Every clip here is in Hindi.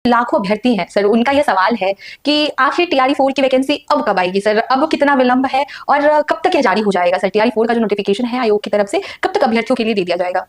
लाखों अभ्यर्थी हैं सर, उनका ये सवाल है कि आखिर टीआरई 4 की वैकेंसी अब कब आएगी सर? अब कितना विलंब है और कब तक ये जारी हो जाएगा सर? टीआरई 4 का जो नोटिफिकेशन है आयोग की तरफ से, कब तक अभ्यर्थियों के लिए दे दिया जाएगा?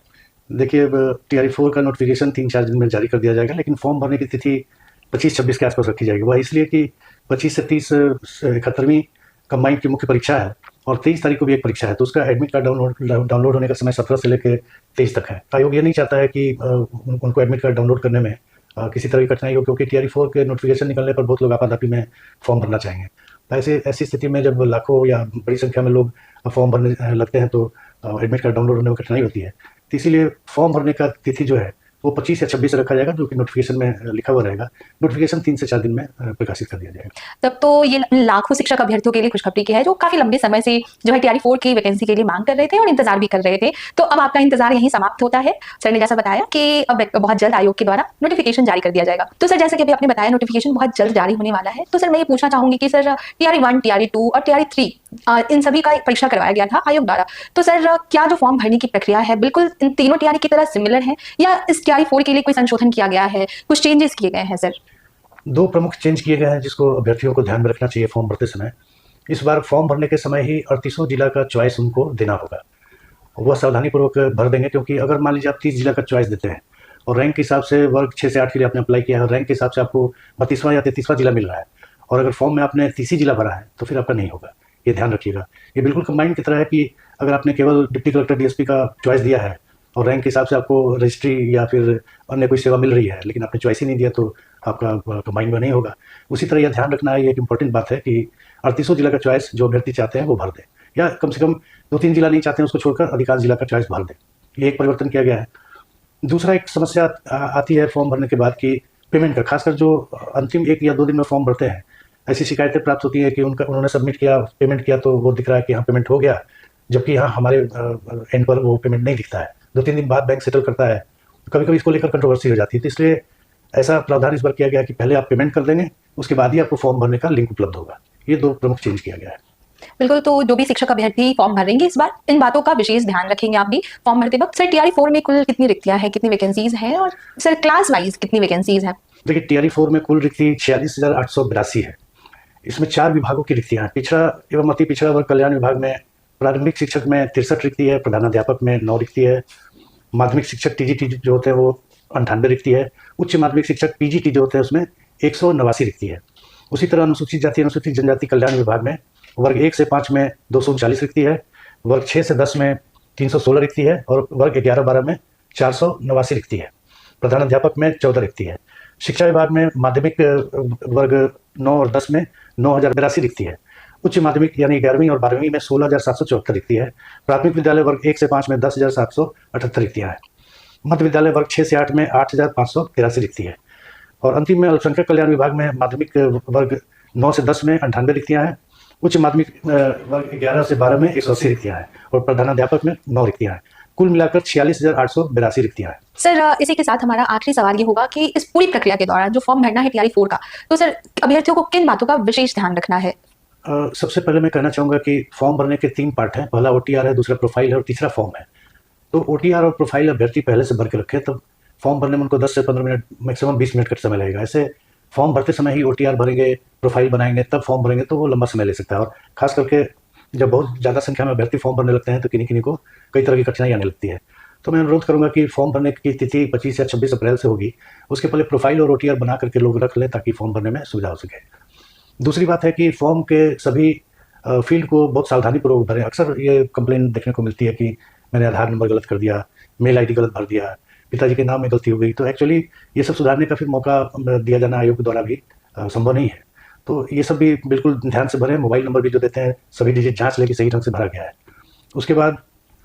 देखिए, अब टीआरई 4 का नोटिफिकेशन 3-4 दिन में जारी कर दिया जाएगा, लेकिन फॉर्म भरने की तिथि 25-26 के आसपास रखी जाएगी। वह इसलिए कि 25 से 30 71वीं कंबाइंड की मुख्य परीक्षा है और 23 तारीख को भी एक परीक्षा है, तो उसका एडमिट कार्ड डाउनलोड होने का समय 17 से लेकर 23 तक है। आयोग ये नहीं चाहता है कि उनको एडमिट कार्ड डाउनलोड करने में किसी तरह की कठिनाई हो, क्योंकि टीआरई 4 के नोटिफिकेशन निकलने पर बहुत लोग आपाधापी में फॉर्म भरना चाहेंगे। ऐसी स्थिति में जब लाखों या बड़ी संख्या में लोग फॉर्म भरने लगते हैं तो एडमिट कार्ड डाउनलोड होने में कठिनाई होती है। तो इसीलिए फॉर्म भरने का तिथि जो है वो 25 या 26 रखा जाएगा, जो कि नोटिफिकेशन में लिखा हुआ रहेगा। नोटिफिकेशन 3 से 4 दिन में प्रकाशित कर दिया जाएगा। तब तो ये लाखों शिक्षक अभ्यर्थियों के लिए खुशखबरी की है, जो काफी लंबे समय से जो है टीआरई 4 की वैकेंसी के लिए मांग कर रहे थे और इंतजार भी कर रहे थे। तो अब आपका इंतजार यहीं समाप्त होता है। सर ने जैसा बताया कि अब बहुत जल्द आयोग के द्वारा नोटिफिकेशन जारी कर दिया जाएगा। तो सर, जैसे कि अभी आपने बताया नोटिफिकेशन बहुत जल्द जारी होने वाला है, तो सर मैं ये पूछना चाहूंगी कि सर टीआरई 1, टीआरई 2 और टीआरई 3 इन सभी का परीक्षा करवाया गया था आयोग द्वारा। तो सर क्या जो फॉर्म भरने की प्रक्रिया है बिल्कुल इन तीनों टीआरई की तरह सिमिलर है, या इस टीआरई 4 के लिए कोई संशोधन किया गया है, कुछ चेंजेस किए गए हैं सर? 2 प्रमुख चेंज किए गए हैं जिसको अभ्यर्थियों को ध्यान में रखना चाहिए फॉर्म भरते समय। इस बार फॉर्म भरने के समय ही 38वां जिला का चॉइस उनको देना होगा। वह सावधानीपूर्वक भर देंगे, क्योंकि अगर मान लीजिए आप 30 जिला का चॉइस देते हैं और रैंक के हिसाब से वर्ग 6 से 8 के लिए आपने अप्लाई किया है और रैंक के हिसाब से आपको 32वां या 33वां जिला मिल रहा है, और अगर फॉर्म में आपने 30 ही जिला भरा है तो फिर आपका नहीं होगा। ये ध्यान रखिएगा। ये बिल्कुल कंबाइंड की तरह है कि अगर आपने केवल डिप्टी कलेक्टर डीएसपी का चॉइस दिया है और रैंक के हिसाब से आपको रजिस्ट्री या फिर अन्य कोई सेवा मिल रही है, लेकिन आपने चॉइस ही नहीं दिया, तो आपका कंबाइंड में नहीं होगा। उसी तरह यह ध्यान रखना है, ये एक इंपॉर्टेंट बात है कि 38वां जिला का चॉइस जो अभ्यर्थी चाहते हैं वो भर दें, या कम से कम 2-3 जिला नहीं चाहते हैं उसको छोड़कर अधिकांश जिला का चॉइस भर दें। ये एक परिवर्तन किया गया है। दूसरा एक समस्या आती है फॉर्म भरने के बाद कि पेमेंट का, खासकर जो अंतिम 1 या 2 दिन में फॉर्म भरते हैं, ऐसी शिकायतें प्राप्त होती है कि उन्होंने सबमिट किया, पेमेंट किया, तो वो दिख रहा है कि हाँ पेमेंट हो गया, जबकि यहाँ हमारे एंड पर वो पेमेंट नहीं दिखता है। 2-3 दिन बाद बैंक सेटल करता है, तो कभी-कभी इसको लेकर कंट्रोवर्सी हो जाती है। तो इसलिए ऐसा प्रावधान इस बार किया गया कि पहले आप पेमेंट कर देंगे, उसके बाद ही आपको फॉर्म भरने का लिंक उपलब्ध होगा। ये 2 प्रमुख चेंज किया गया है। बिल्कुल, तो जो भी शिक्षक अभ्यर्थी फॉर्म भरेंगे इस बार, इन बातों का विशेष ध्यान रखेंगे आप भी फॉर्म भरते वक्त। सर टीआरई 4 में कुल कितनी रिक्तियां हैं, कितनी वैकेंसीज हैं, और सर क्लास वाइज कितनी वैकेंसीज हैं? देखिए, टीआरई 4 में कुल रिक्ति 46,882 है। इसमें 4 विभागों की रिक्तियां हैं। पिछड़ा एवं अति पिछड़ा वर्ग कल्याण विभाग में प्रारंभिक शिक्षक में 63 रिक्ति है, प्रधानाध्यापक में 9 रिक्ति है, माध्यमिक शिक्षक टीजीटी जो होते हैं वो 98 रिक्ति है, उच्च माध्यमिक शिक्षक पीजीटी जो होते हैं उसमें 189 रिक्ति है। उसी तरह अनुसूचित जाति अनुसूचित जनजाति कल्याण विभाग में वर्ग 1 से 5 में 239 रिक्ति है, वर्ग 6 से 10 में 316 रिक्ति है और वर्ग 11-12 में 489 रिक्ति है। प्रधानाध्यापक में 14 रिक्ति है। शिक्षा विभाग में माध्यमिक वर्ग 9 और 10 में 9,082 रिक्ति है। उच्च माध्यमिक यानी 11वीं और 12वीं में 16,774 रिक्ति है। प्राथमिक विद्यालय वर्ग 1 से 5 में 10,778 रिक्तियाँ हैं। मध्य विद्यालय वर्ग 6 से 8 में 8,583 रिक्ति है। और अंतिम में अल्पसंख्यक कल्याण विभाग में माध्यमिक वर्ग 9 से 10 में 98 रिक्तियाँ हैं, उच्च माध्यमिक वर्ग 11 से 12 में 180 रिक्तियाँ हैं और प्रधानाध्यापक में 9 रिक्तियाँ हैं। कुल मिलाकर 46,882 रिक्तियाँ हैं। सर इसी के साथ हमारा आखिरी सवाल ये होगा कि इस पूरी प्रक्रिया के दौरान जो फॉर्म भरना है टीआरई 4 का, तो सर अभ्यर्थियों को किन बातों का विशेष ध्यान रखना है? सबसे पहले मैं कहना चाहूँगा कि फॉर्म भरने के 3 पार्ट हैं। पहला ओटीआर है, दूसरा प्रोफाइल है और तीसरा फॉर्म है। तो ओटीआर और प्रोफाइल अभ्यर्थी पहले से भर के रखें, तो फॉर्म भरने में उनको 10 से 15 मिनट, मैक्सिमम 20 मिनट का समय लगेगा। ऐसे फॉर्म भरते समय ही ओटीआर भरेंगे, प्रोफाइल बनाएंगे, तब फॉर्म भरेंगे तो वो लंबा समय ले सकता है। और खास करके जब बहुत ज़्यादा संख्या में अभ्यर्थी फॉर्म भरने लगते हैं तो किन्हीं को कई तरह की कठिनाई आने लगती है। तो मैं अनुरोध करूँगा कि फॉर्म भरने की तिथि 25 या 26 अप्रैल से होगी, उसके पहले प्रोफाइल और ओटीआर बना करके लोग रख लें ताकि फॉर्म भरने में सुविधा हो सके। दूसरी बात है कि फॉर्म के सभी फील्ड को बहुत सावधानीपूर्वक भरें। अक्सर ये कंप्लेन देखने को मिलती है कि मैंने आधार नंबर गलत कर दिया, मेल आईडी गलत भर दिया, पिताजी के नाम में गलती हो गई। तो एक्चुअली ये सब सुधारने का फिर मौका दिया जाना आयोग द्वारा भी संभव नहीं है। तो ये सब भी बिल्कुल ध्यान से भरें। मोबाइल नंबर भी जो देते हैं सभी डिजिट जांच लेके सही ढंग से भरा गया है। उसके बाद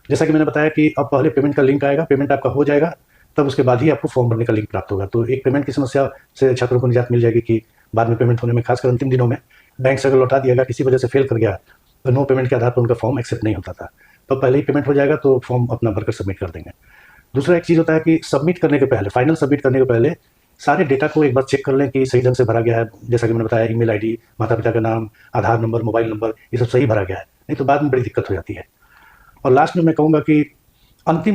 जैसा कि मैंने बताया कि अब पहले पेमेंट का लिंक आएगा, पेमेंट आपका हो जाएगा, तब उसके बाद ही आपको फॉर्म भरने का लिंक प्राप्त होगा। तो एक पेमेंट की समस्या से छात्रों को निजात मिल जाएगी कि बाद में पेमेंट होने में, खासकर अंतिम दिनों में बैंक से अगर लौटा दिया गया, किसी वजह से फेल कर गया, तो नो पेमेंट के आधार पर उनका फॉर्म एक्सेप्ट नहीं होता था। तो पहले ही पेमेंट हो जाएगा तो फॉर्म अपना भरकर सबमिट कर देंगे। दूसरा एक चीज़ होता है कि सबमिट करने के पहले, फाइनल सबमिट करने के पहले सारे डेटा को एक बार चेक कर लें कि सही ढंग से भरा गया है। जैसा कि मैंने बताया, ईमेल आईडी, माता पिता का नाम, आधार नंबर, मोबाइल नंबर, ये सब सही भरा गया है, नहीं तो बाद में बड़ी दिक्कत हो जाती है। और लास्ट में मैं कहूँगा कि अंतिम